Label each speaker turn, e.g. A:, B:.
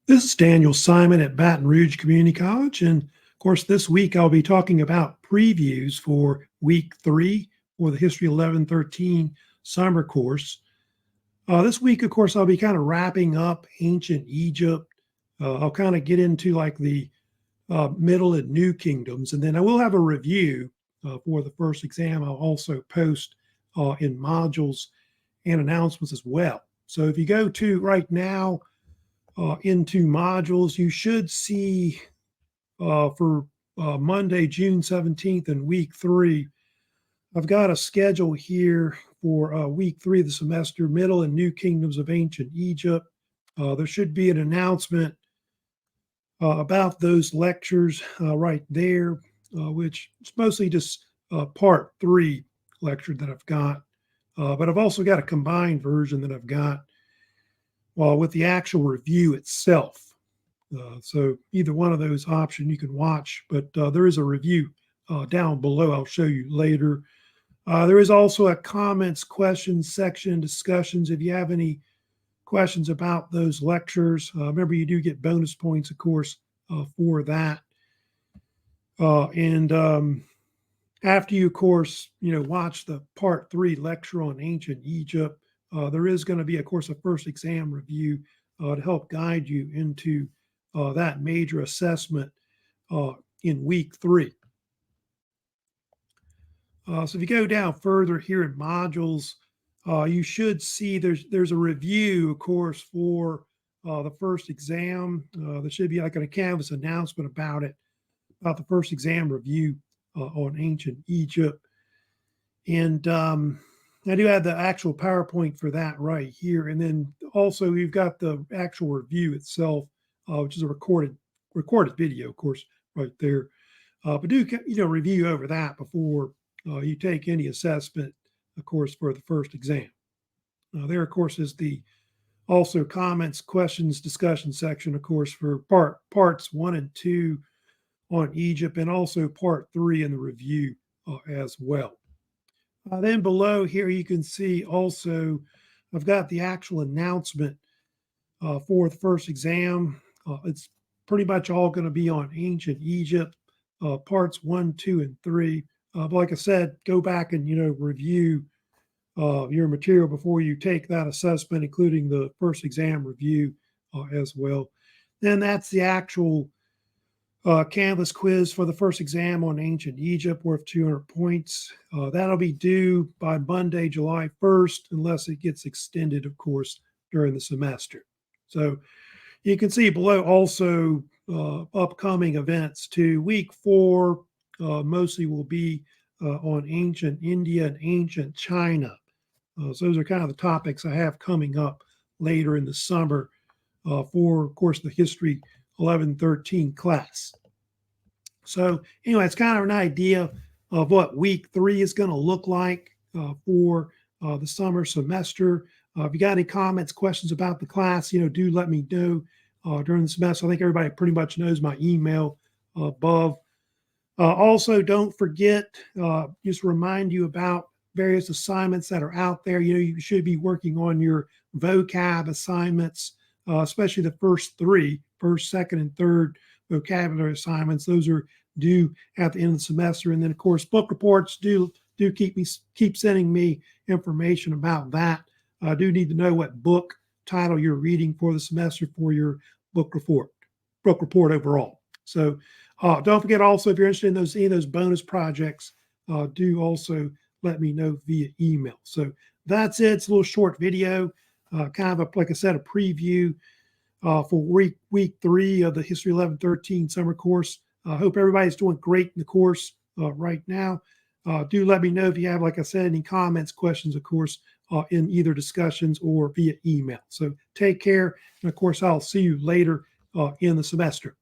A: This is Daniel Simon at Baton Rouge Community College. And of course, this week I'll be talking about previews for week 3 for the History 1113 summer course. This week, of course, I'll be kind of wrapping up ancient Egypt. I'll kind of get into like the Middle and New Kingdoms. And then I will have a review for the first exam. I'll also post in modules and announcements as well. So if you go to right now, into modules, you should see for Monday, June 17th and week 3, I've got a schedule here for week 3 of the semester, Middle and New Kingdoms of Ancient Egypt. There should be an announcement about those lectures right there, which is mostly just part 3 lecture that I've got. But I've also got a combined version that I've got with the actual review itself. So either one of those options you can watch, but there is a review down below. I'll show you later. There is also a comments, questions section, discussions. If you have any questions about those lectures, remember you do get bonus points, of course, for that. And after you, of course, watch the part 3 lecture on ancient Egypt, there is going to be, of course, a first exam review to help guide you into that major assessment in week 3. So if you go down further here in modules, you should see there's a review, of course, for the first exam. There should be like a Canvas announcement about the first exam review on ancient Egypt. And I do have the actual PowerPoint for that right here. And then also we've got the actual review itself, which is a recorded video, of course, right there. But do, review over that before you take any assessment, of course, for the first exam. There, of course, is the also comments, questions, discussion section, of course, for parts 1 and 2 on Egypt, and also part 3 in the review as well. Then below here, you can see also I've got the actual announcement for the first exam. It's pretty much all going to be on ancient Egypt, parts 1, 2, and 3. But like I said, go back and, review your material before you take that assessment, including the first exam review as well. Then that's the actual Canvas quiz for the first exam on ancient Egypt, worth 200 points. That'll be due by Monday, July 1st, unless it gets extended, of course, during the semester. So you can see below also upcoming events too. Week 4 mostly will be on ancient India and ancient China. So those are kind of the topics I have coming up later in the summer for, of course, the History 1113 class. So anyway, it's kind of an idea of what week 3 is going to look like for the summer semester. If you got any comments, questions about the class, do let me know during the semester. I think everybody pretty much knows my email above. Also, don't forget, just remind you about various assignments that are out there. You should be working on your vocab assignments, especially the first 3, first, second, and third vocabulary assignments. Those are due at the end of the semester. And then, of course, book reports do keep sending me information about that. I do need to know what book title you're reading for the semester for your book report overall. So don't forget also, if you're interested in any of those bonus projects, do also let me know via email. So that's it. It's a little short video, kind of like I said, a preview for week 3 of the History 1113 summer course. I hope everybody's doing great in the course right now. Do let me know if you have, like I said, any comments, questions, of course, in either discussions or via email. So take care. And of course, I'll see you later in the semester.